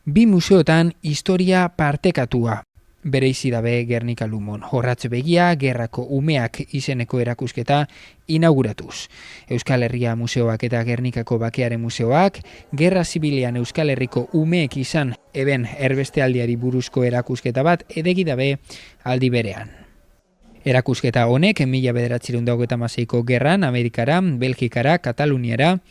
Bi museotan historia partekatua. Bereizi dabe Gernika Lumon. Jorratz begia, gerrako umeak izeneko erakusketa inauguratuz. Euskal Herria Museoak eta Gernikako Bakearen Museoak, Gerra Zibilean Euskal Herriko umeek izan eben erbestealdiari buruzko erakusketa bat edegi dabe aldi berean. Erakusketa honek 1926ko gerran Amerikara, Belgikara, Kataluniara,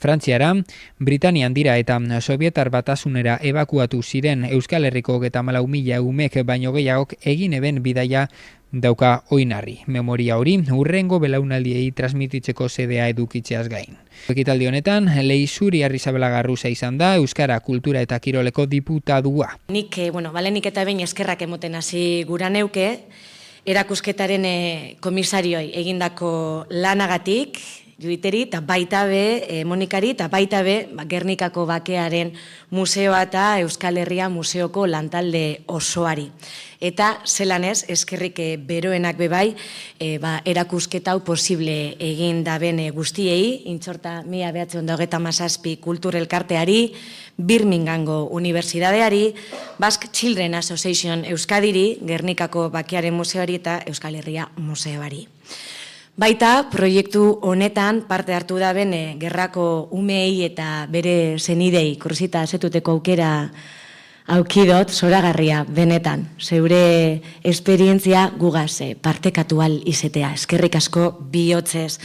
Frantziara, Britania Handira eta Sobietar Batasunera ebakuatu ziren Euskal Herriko 34.000 umek baino gehiagok egin eben bidaia dauka oinarri. Memoria hori hurrengo belaunaldiei transmititzeko sedea edukitzeaz gain. Ekitaldi honetan, Leixuri Arrizabalaga Garruza izan da Euskara Kultura eta Kiroleko diputadua. Nik, balenik eta behin eskerrak emoten hasi gura neuke, erakusketaren komisarioi egindako lanagatik, Juiteri, eta baita be, Monikari, eta baita be, Gernikako Bakearen Museoa eta Euskal Herria Museoko lantalde osoari. Eta zelan ez, eskerrik beroenak bebai, erakusketa hau posible egin daben guztiei, intxorta 1927 Kultur Elkarteari, Birminghamgo Unibertsitateari, Basque Children Association Euskadiri, Gernikako Bakearen Museoari eta Euskal Herria Museoari. Baita, proiektu honetan parte hartu daben gerrako umeei eta bere zenidei kruzita zetuteko aukera aukidot, zoragarria benetan. Zeure esperientzia gugaz partekatu ahal izetea, eskerrik asko bihotzez.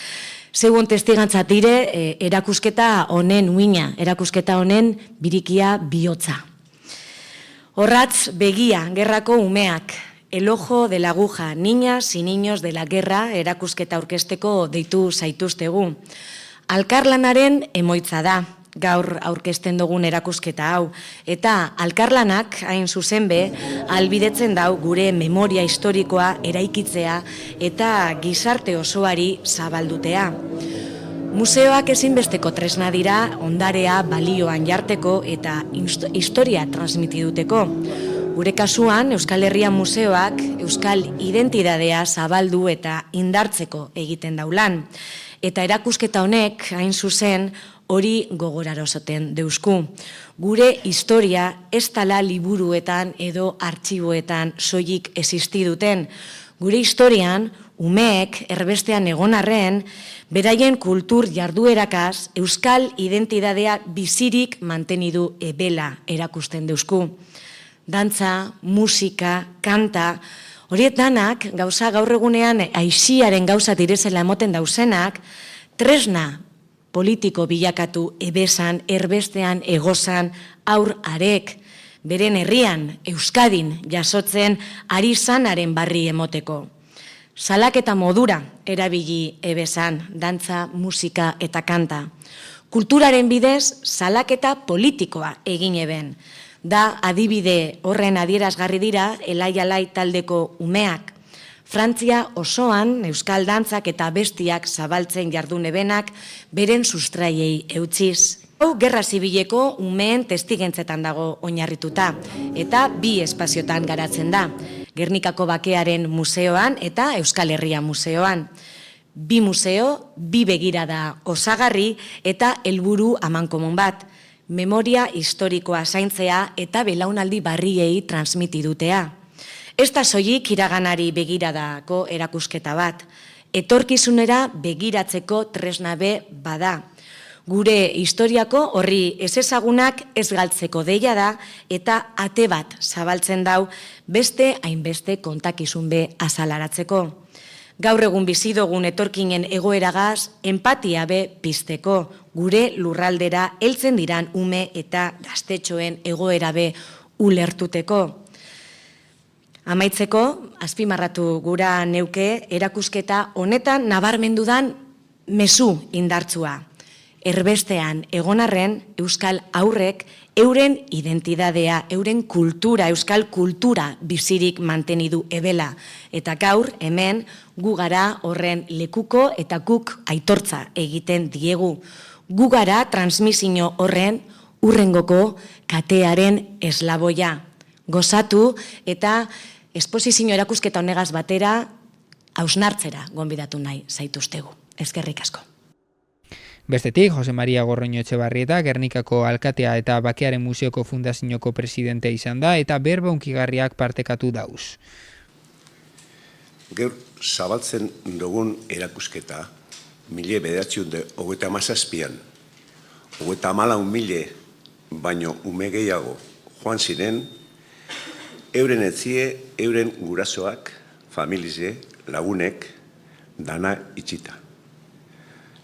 Segun testigantzatire, erakusketa honen uina, erakusketa honen birikia bihotza. Horratz begia, gerrako umeak. El ojo de la aguja, niñas y niños de la guerra, erakusketa aurkezteko deitu zaituztegu. Alkarlanaren emoitza da, gaur aurkezten dugun erakusketa hau. Eta alkarlanak, hain zuzen be, albidetzen dau gure memoria historikoa eraikitzea eta gizarte osoari zabaldutea. Museoak ezinbesteko tresna dira ondarea balioan jarteko eta historia transmitiduteko. Gure kasuan, Euskal Herria Museoak Euskal identidadea zabaldu eta indartzeko egiten daulan. Eta erakusketa honek, hain zuzen, hori gogorarosoten deusku. Gure historia ez tala liburuetan edo artxiboetan soilik existiduten. Gure historian, umeek erbestean egon arren, beraien kultur jarduerakaz Euskal identidadea bizirik mantenidu ebela erakusten deusku. Dantza, musika, kanta, horiet danak gauza gaur egunean aixiaren gauza direzela emoten dauzenak, tresna politiko bilakatu ebesan, erbestean, egozan, aur arek, beren herrian, Euskadin jasotzen ari zanaren barri emoteko. Salaketa modura erabili ebesan, dantza, musika eta kanta. Kulturaren bidez, salaketa politikoa egin eben. Da adibide horren adierazgarri dira elai-alai taldeko umeak. Frantzia osoan euskal dantzak eta bestiak zabaltzen jardun ebenak beren sustraiei eutziz. Hau gerra zibileko umeen testigentzetan dago oinarrituta eta bi espaziotan garatzen da. Gernikako Bakearen Museoan eta Euskal Herria Museoan. Bi museo, bi begirada osagarri eta helburu amankomun bat. Memoria historikoa zaintzea eta belaunaldi barriei transmitidutea. Ez da soilik iraganari begiradako erakusketa bat. Etorkizunera begiratzeko tresnabe bada. Gure historiako horri ezezagunak ez galtzeko deia da eta ate bat zabaltzen dau beste hainbeste kontakizun be azalaratzeko. Gaur egun bizi dugun etorkinen egoeragaz empatia be pizteko, gure lurraldera heltzen diran ume eta gaztetxoen egoera be ulertuteko. Amaitzeko, azpimarratu gura neuke erakusketa honetan nabarmendudan mezu indartzua. Erbestean egonarren euskal aurrek euren identidadea, euren kultura, euskal kultura bizirik mantenidu ebela. Eta gaur hemen gu gara horren lekuko eta guk aitortza egiten diegu. Gu gara transmisio horren urrengoko katearen eslaboia. Gozatu eta esposizio erakusketa honegaz batera hausnartzera gonbidatu nahi zaituztegu. Eskerrik asko. Bestetik, Jose Maria Gorroño Etxebarrieta, Gernikako alkatea eta Bakearen Museoko Fundazioko presidente izan da, eta berba hunkigarriak partekatu dauz. Gaur zabaltzen dugun erakusketa, 1937an, 34.000 baino ume gehiago joan ziren, euren etzie, euren gurasoak, familize, lagunek, dana itxita.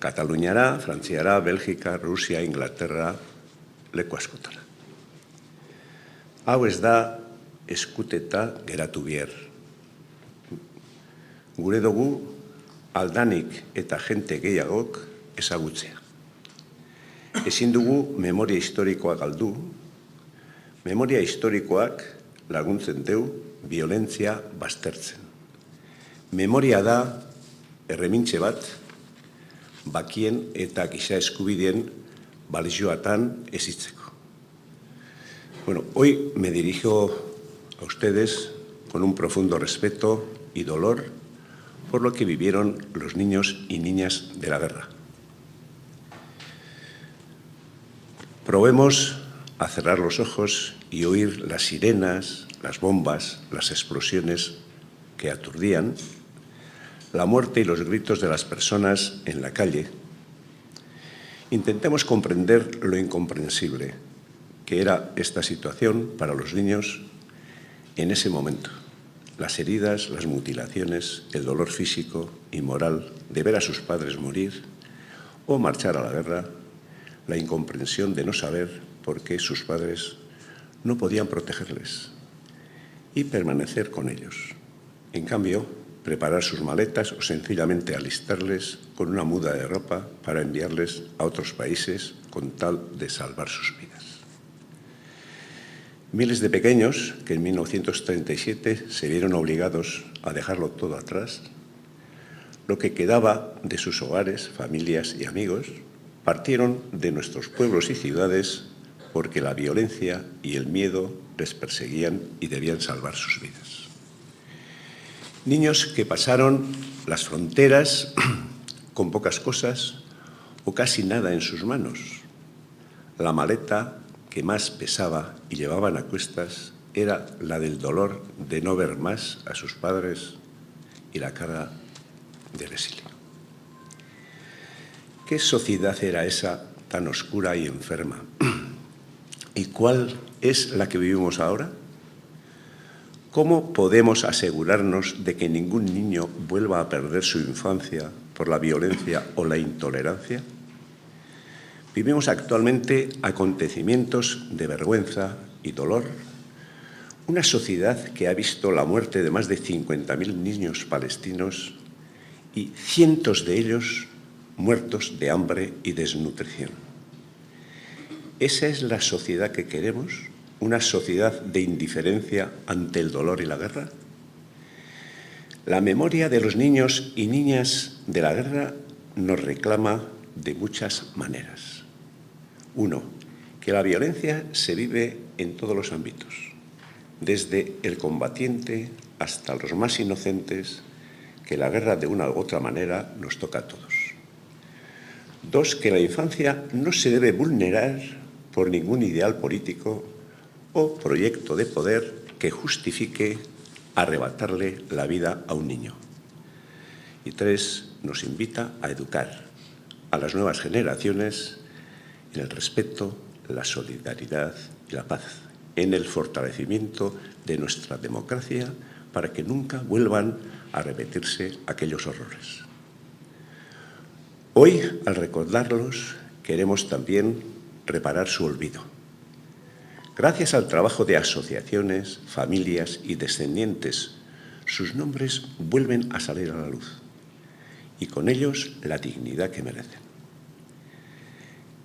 Kataluniara, Frantziara, Belgika, Rusia, Inglaterra, leku askotara. Hau ez da eskuteta geratu bier. Gure dugu aldanik eta jente gehiagok ezagutzea. Ezin dugu memoria historikoa galdu, memoria historikoak laguntzen deu violentzia baztertzen. Memoria da erremintxe bat, bakien eta giza eskubideen balioatan ezitzeko. Bueno, hoy me dirijo a ustedes con un profundo respeto y dolor por lo que vivieron los niños y niñas de la guerra. Probemos a cerrar los ojos y oír las sirenas, las bombas, las explosiones que aturdían, la muerte y los gritos de las personas en la calle. Intentemos comprender lo incomprensible que era esta situación para los niños en ese momento. Las heridas, las mutilaciones, el dolor físico y moral de ver a sus padres morir o marchar a la guerra, la incomprensión de no saber por qué sus padres no podían protegerles y permanecer con ellos. En cambio, preparar sus maletas o sencillamente alistarles con una muda de ropa para enviarles a otros países con tal de salvar sus vidas. Miles de pequeños que en 1937 se vieron obligados a dejarlo todo atrás, lo que quedaba de sus hogares, familias y amigos, partieron de nuestros pueblos y ciudades porque la violencia y el miedo les perseguían y debían salvar sus vidas. Niños que pasaron las fronteras con pocas cosas o casi nada en sus manos. La maleta que más pesaba y llevaban a cuestas era la del dolor de no ver más a sus padres y la carga del exilio. ¿Qué sociedad era esa tan oscura y enferma? ¿Y cuál es la que vivimos ahora? ¿Cómo podemos asegurarnos de que ningún niño vuelva a perder su infancia por la violencia o la intolerancia? Vivimos actualmente acontecimientos de vergüenza y dolor. Una sociedad que ha visto la muerte de más de 50.000 niños palestinos y cientos de ellos muertos de hambre y desnutrición. ¿Esa es la sociedad que queremos? ¿Una sociedad de indiferencia ante el dolor y la guerra? La memoria de los niños y niñas de la guerra nos reclama de muchas maneras. Uno, que la violencia se vive en todos los ámbitos, desde el combatiente hasta los más inocentes, que la guerra de una u otra manera nos toca a todos. Dos, que la infancia no se debe vulnerar por ningún ideal político o proyecto de poder que justifique arrebatarle la vida a un niño. Y tres, nos invita a educar a las nuevas generaciones en el respeto, la solidaridad y la paz, en el fortalecimiento de nuestra democracia para que nunca vuelvan a repetirse aquellos horrores. Hoy, al recordarlos, queremos también reparar su olvido. Gracias al trabajo de asociaciones, familias y descendientes, sus nombres vuelven a salir a la luz y con ellos la dignidad que merecen.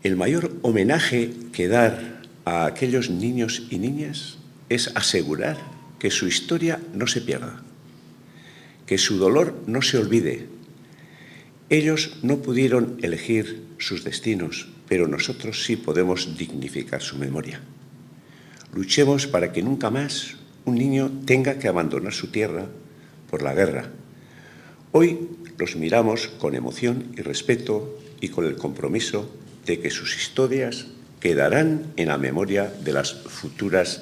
El mayor homenaje que dar a aquellos niños y niñas es asegurar que su historia no se pierda, que su dolor no se olvide. Ellos no pudieron elegir sus destinos, pero nosotros sí podemos dignificar su memoria. Luchemos para que nunca más un niño tenga que abandonar su tierra por la guerra. Hoy los miramos con emoción y respeto y con el compromiso de que sus historias quedarán en la memoria de las futuras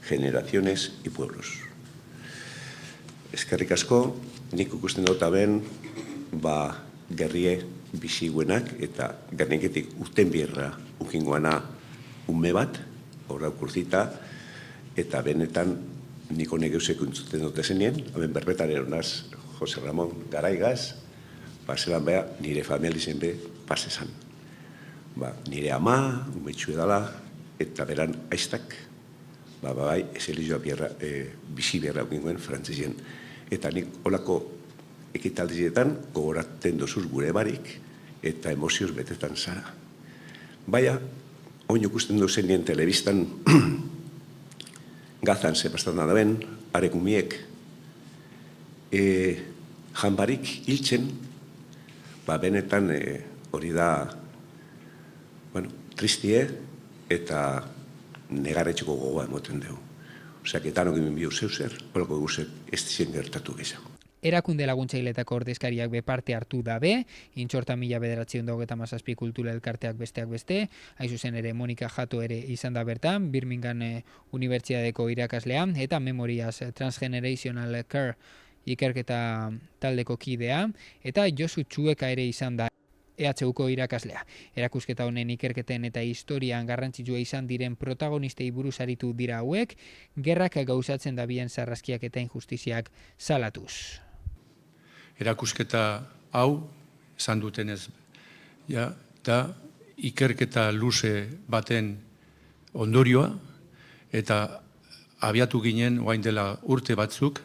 generaciones y pueblos. Eskerrik asko, nik ikusten dut aben, gerrie biziguenak eta Gerniketik urten bierra ukingoana ume bat, horra ukurtzita, eta benetan nik honek eusek untzuten dute zenien, aben berbetaren honaz Jose Ramon Garaigaz, zelan beha nire familizen be pasesan. Nire ama, umetxu edala, eta beran aiztak, eselizioa bizi bierra ukingoen frantzizien. Eta nik olako ekitaldizietan gogoraten dozuz gure barik eta emozioz betetan zara. Baina, oin ikusten dozenien telebistan gazan zepastan da ben, arekumiek janbarik hiltzen, benetan hori da tristie eta negarretxeko gogoa emoten dugu. Oseak, eta nokin bihu zeu holako guzek ez dizien gertatu gehiago. Erakunde laguntzailetako ordezkariak be parte hartu dabe, Intxorta 1927 kultura elkarteak besteak beste, hain zuzen ere Monika Jato ere izan da bertan, Birmingham Unibertsitateko irakaslea, eta Memorias Transgenerational Care ikerketa taldeko kidea, eta Josu Txueka ere izan da EHUko irakaslea. Erakusketa honen ikerketen eta historian garrantzitsua izan diren protagonistei buruz aritu dira hauek, gerrak gauzatzen dabien sarraskiak eta injustiziak salatuz. Erakusketa hau, esan dutenez, da ikerketa luze baten ondorioa, eta abiatu ginen oain dela urte batzuk,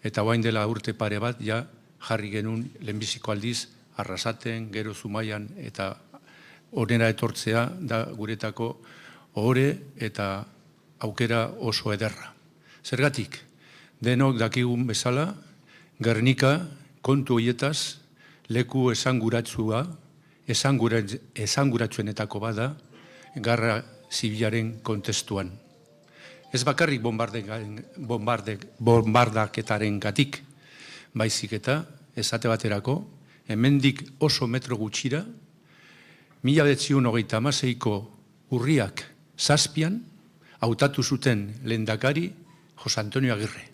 eta oain dela urte pare bat, jarri genuen lehenbiziko aldiz, Arrasaten, gero Zumaian, eta honera etortzea da guretako ohore eta aukera oso ederra. Zergatik, denok dakigun bezala, Gernika kontu hoietaz leku esanguratsuenetako bada, Gerra Zibilaren kontestuan. Ez bakarrik bombardaketaren gatik, baizik eta esate baterako, hemendik oso metro gutxira, 1936ko urriak 7 hautatu zuten lehendakari Jose Antonio Agirre.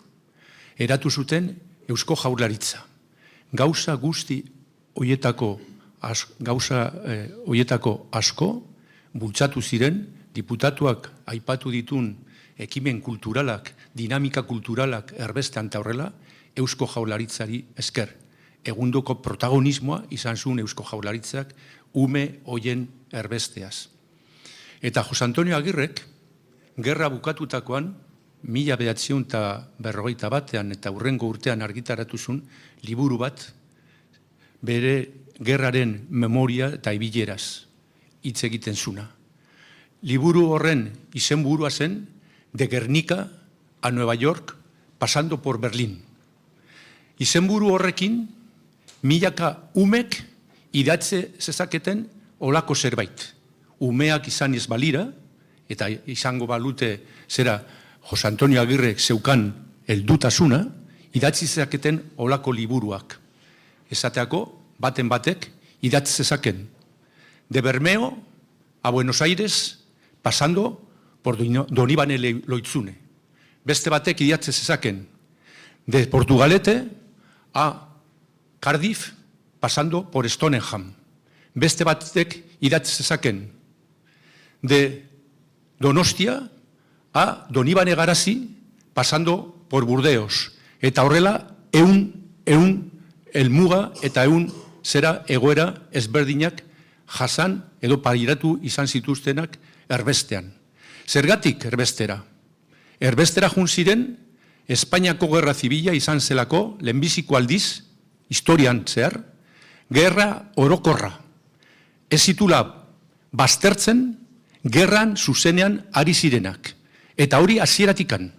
Eratu zuten Eusko Jaurlaritza. Gauza guzti hoietako asko bultzatu ziren, diputatuak aipatu ditun ekimen kulturalak, dinamika kulturalak erbestean eta horrela, Eusko Jaurlaritzari esker. Egundoko protagonismoa izan zuen Eusko Jaurlaritzak ume hoien erbesteaz. Eta Jose Antonio Agirrek, gerra bukatutakoan, 1941 eta hurrengo urtean argitaratu zuen, liburu bat, bere gerraren memoria eta ibileraz hitz egiten zuna. Liburu horren izenburua zen, de Gernika a Nueva York, pasando por Berlín. Izenburu horrekin, milaka umek idatze zezaketen olako zerbait. Umeak izan ez balira, eta izango balute zera Jose Antonio Agirrek zeukan heldutasuna, idatzi zezaketen olako liburuak. Esateako, baten batek idatzi zezaken. De Bermeo a Buenos Aires, pasando por Donibane Loitzune. Beste batek idatzi zezaken. De Portugalete a Cardiff, pasando por Stoneham. Beste batek idatzi zezaken. De Donostia a Donibane Garazi, pasando por Burdeos. Eta horrela, helmuga eta zera egoera ezberdinak jasan edo pairatu izan zituztenak erbestean. Zergatik erbestera? Erbestera jun ziren, Espainiako Gerra Zibila izan zelako, lehenbiziko aldiz, historian zehar, gerra orokorra. Ez zitula baztertzen, gerran zuzenean ari zirenak. Eta hori hasieratikan.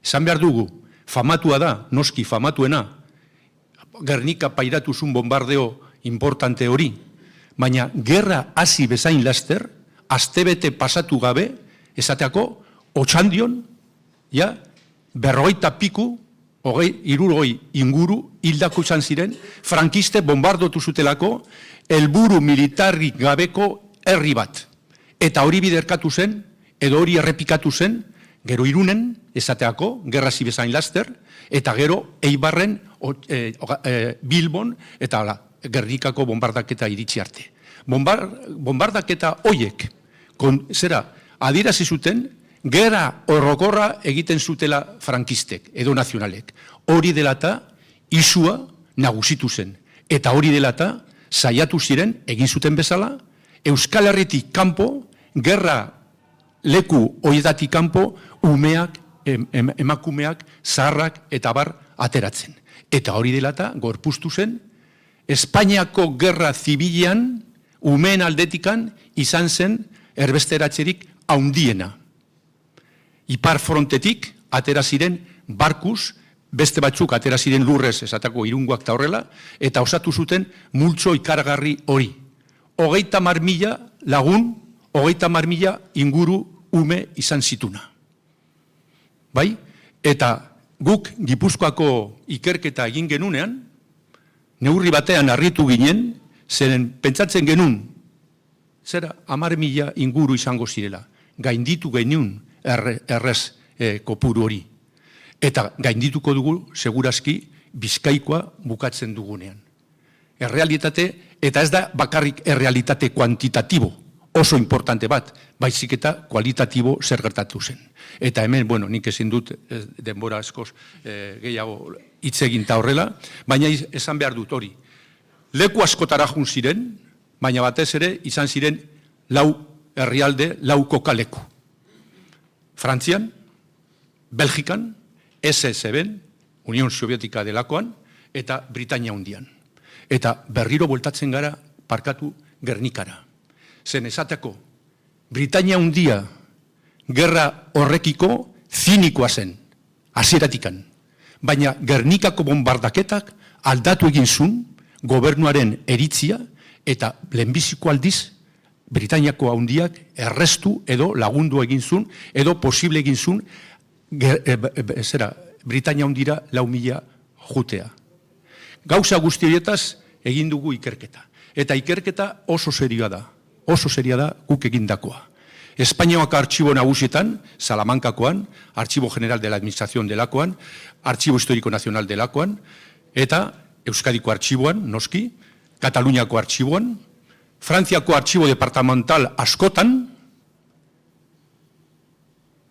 Esan behar dugu, famatua da, noski famatuena, Gernika pairatu zuen bombardeo importante hori, baina gerra hasi bezain laster, astebete pasatu gabe, esateako, Otxandion, 50 piku hirurogei inguru hildako izan ziren, frankiste bombardotu zutelako, helburu militarrik gabeko herri bat. Eta hori biderkatu zen, edo hori errepikatu zen, gero Irunen, esateako, gerra zibezain laster, eta gero Eibarren, Bilbon, eta Gernikako bombardaketa iritsi arte. Bombardaketa hoiek, adierazi zuten, gerra orokorra egiten zutela frankistek, edo nazionalek. Hori dela eta isua nagusitu zen. Eta hori dela eta saiatu ziren, egin zuten bezala, Euskal Herritik kanpo, gerra leku horietatik kanpo, umeak, emakumeak, zaharrak eta bar ateratzen. Eta hori dela eta gorpuztu zen, Espainiako gerra zibilean, umeen aldetikan, izan zen erbesteratzerik haundiena. Ipar frontetik atera ziren barkuz, beste batzuk atera ziren lurrez, esatako Irungoak eta horrela, eta osatu zuten multzo ikaragarri hori. 30.000 lagun, 30.000 inguru ume izan zituna. Bai? Eta guk Gipuzkoako ikerketa egin genunean, neurri batean harritu ginen, zeren pentsatzen genuen, 10.000 inguru izango zirela. Gainditu genuen errez kopuru hori. Eta gaindituko dugu, segurazki, Bizkaikoa bukatzen dugunean. Errealitate, eta ez da bakarrik errealitate kuantitatibo, oso importante bat, baizik eta kualitatibo zer gertatu zen. Eta hemen, nik ezin dut denbora askoz gehiago hitz egin ta horrela, baina esan behar dut hori. Leku askotara jun ziren, baina batez ere izan ziren 4 herrialde, 4 kokaleku. Frantzian, Belgikan, SSB-en, Unión Sovietika delakoan, eta Britania hundian. Eta berriro bueltatzen gara parkatu Gernikara. Zen esateko, Britania hundia gerra horrekiko zinikoa zen, hasieratikan. Baina Gernikako bombardaketak aldatu egin zuen gobernuaren eritzia eta lehenbiziko aldiz Britaniako handiak errestu edo lagundu egin zuen edo posible egin zuen Britania hundira 4.000 jutea. Gauza guzti horietaz egin dugu ikerketa. Eta ikerketa oso seria da guk egindakoa. Espainiako artxibo nagusietan, Salamankakoan, Archivo General de la Administración delakoan, Archivo Histórico Nacional delakoan, eta Euskadiko artxiboan, noski, Kataluniako artxiboan, Frantziako artxibo departamental askotan,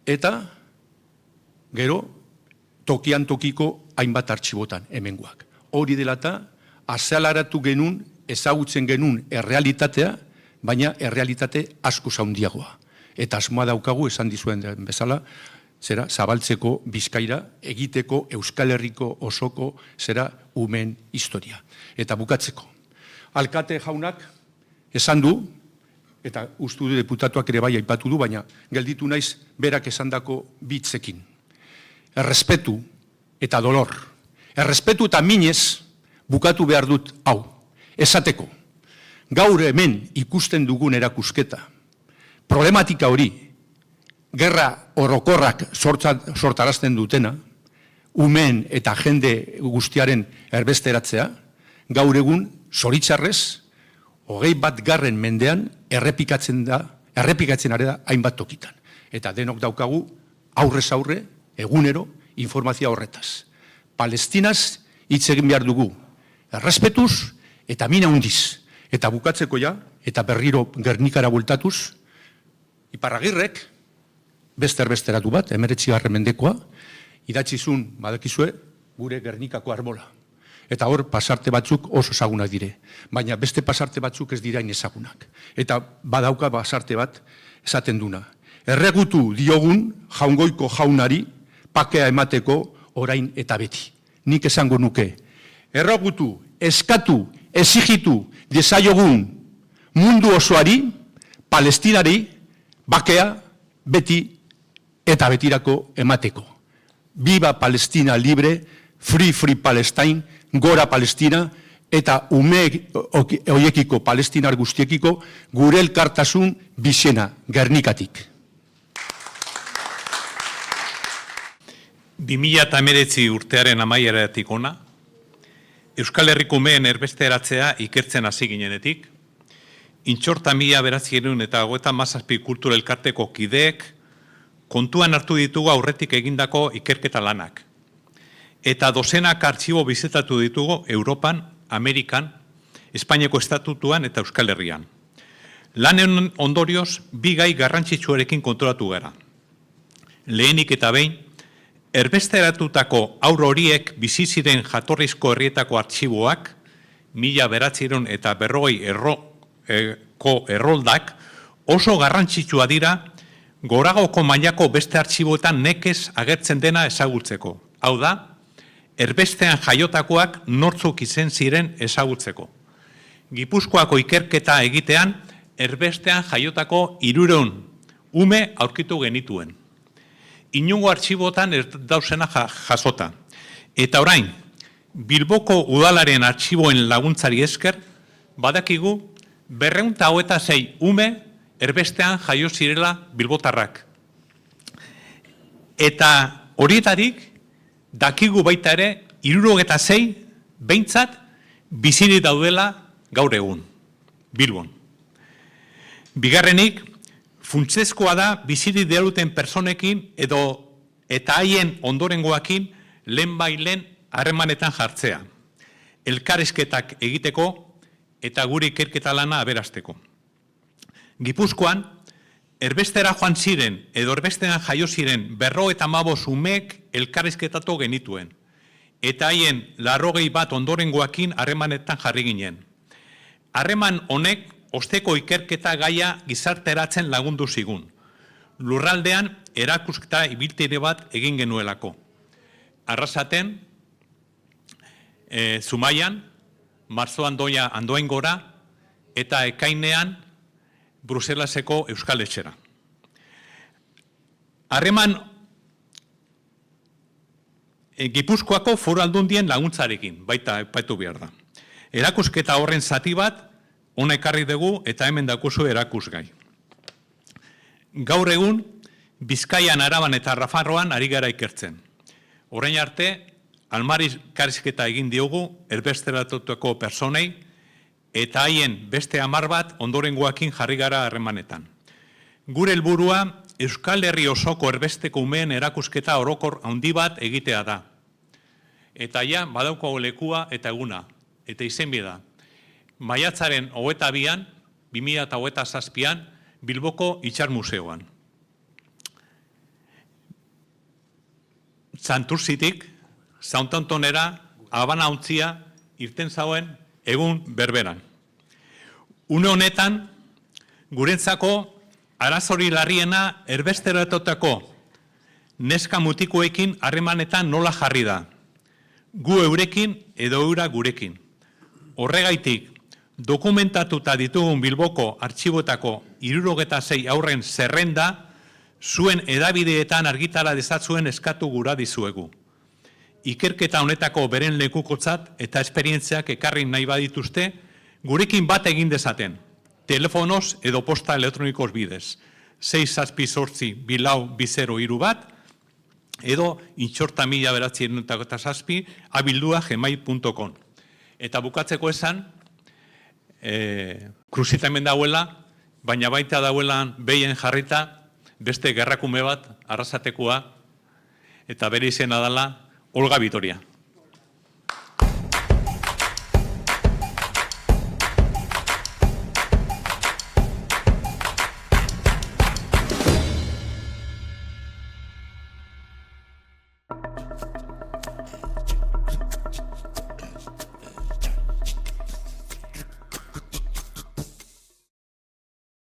eta gero tokian tokiko hainbat artxibotan hemengoak. Hori dela eta azalaratu genuen, ezagutzen genuen errealitatea, baina errealitate asko handiagoa. Eta asmoa daukagu, esan dizuen bezala, zabaltzeko Bizkaira, egiteko Euskal Herriko osoko umen historia. Eta bukatzeko. Alkate jaunak esan du, eta uste du deputatuak ere bai aipatu du, baina gelditu naiz berak esandako bitzekin. Errespetu eta dolor. Errespetu eta minez bukatu behar dut hau. Esateko, gaur hemen ikusten dugun erakusketa, problematika hori, gerra orokorrak sortarazten dutena, umeen eta jende guztiaren erbesteratzea, gaur egun zoritxarrez, 21. mendean errepikatzen ari da hainbat tokitan. Eta denok daukagu aurrez aurre, egunero, informazioa horretaz. Palestinaz hitz egin behar dugu, errespetuz eta mina hundiz. Eta bukatzeko ja, eta berriro Gernikara bueltatuz, Iparragirrek, beste erbesteratu bat, 19. mendekoa, idatzizun, badakizue, gure Gernikako arbola. Eta hor, pasarte batzuk oso ezagunak dire. Baina beste pasarte batzuk ez dirain ezagunak. Eta badauka pasarte bat esaten duna. Erregutu diogun jaungoiko jaunari pakea emateko orain eta beti. Nik esango nuke. Erregutu, eskatu, exigitu dezaiogun mundu osoari, Palestinari, bakea beti eta betirako emateko. Viva Palestina libre, free Palestine, gora Palestina, eta ume hoiekiko, palestinar guztiekiko, gure elkartasun bizena, Gernikatik. 2019 urtearen amaieratik ona, Euskal Herriko umeen erbesteratzea ikertzen hasi ginenetik, Intxorta 1997 kultura elkarteko kideek kontuan hartu ditugu aurretik egindako ikerketa lanak. Eta dozenak artxibo bizitatu ditugu Europan, Amerikan, Espainiako estatutuan eta Euskal Herrian. Lanen ondorioz, bi gai garrantzitsuarekin konturatu gara. Lehenik eta behin, erbesteratutako aur horiek bizi ziren jatorrizko herrietako artxiboak, 1940 erroldak, oso garrantzitsua dira, goragoko mailako beste artxiboetan nekez agertzen dena ezagutzeko. Hau da, erbestean jaiotakoak nortzuk izen ziren ezagutzeko. Gipuzkoako ikerketa egitean, erbestean jaiotako 300 ume aurkitu genituen. Inungo artxibotan dauzena jasota. Eta orain, Bilboko udalaren artxiboen laguntzari esker, badakigu 226 ume erbestean jaio zirela bilbotarrak. Eta horietarik, dakigu baita ere, 76 behintzat biziri daudela gaur egun, Bilbon. Bigarrenik, funtsezkoa da biziri dealuten personekin eta haien ondorengoakin lehen harremanetan jartzea, elkarrizketak egiteko eta gure ikerketa lana aberasteko. Gipuzkoan, erbestera joan ziren edo erbestean jaio ziren 55 umeek elkarrizketatu genituen, eta haien 81 ondorengoakin harremanetan jarri ginen. Harreman honek osteko ikerketa gaia gizarteratzen lagundu zigun. Lurraldean erakusketa ibiltide bat egin genuelako. Arrasaten, Zumaian, Marzo Andoaingora eta ekainean Bruselaseko Euskal Etxera. Harreman Gipuzkoako Foru Aldundien laguntzarekin, baita aipatu behar da. Erakusketa horren zati bat, ona ekarri dugu eta hemen dakuzu erakusgai. Gaur egun, Bizkaian, Araban eta Nafarroan ari gara ikertzen. Orain arte, almarrizketa egin diogu erbesteratutako personei eta haien beste 10 bat ondorengoakin jarri gara harremanetan. Gure helburua Euskal Herri osoko erbesteko umeen erakusketa orokor handi bat egitea da. Eta ja, badaukago lekua eta eguna, eta izenbida. Maiatzaren 22an, 2027an, Bilboko Itxar Museoan. Santurtzitik, Sauntontonera, Habana ontzia, irten zauen egun berberan. Une honetan, gurentzako arazori larriena erbesteratutako neska mutikoekin harremanetan nola jarri da. Gu eurekin edo eura gurekin. Horregaitik, dokumentatuta ditugun Bilboko artxiboetako 76 aurren zerrenda, zuen edabideetan argitara dezatzuen eskatu gura dizuegu. Ikerketa honetako beren lekukotzat eta esperientziak ekarri nahi badituzte, gurekin bat egin dezaten, telefonoz edo posta elektronikoz bidez, 6-8-8-2-0-3 bat, edo Intxorta 1997 abildua@gmail.com. Eta bukatzeko esan, kruzita hemen dauela, baina baita dauelan behien jarrita, beste gerrakume bat, arrasatekoa, eta bere izena dela Olga Vitoria.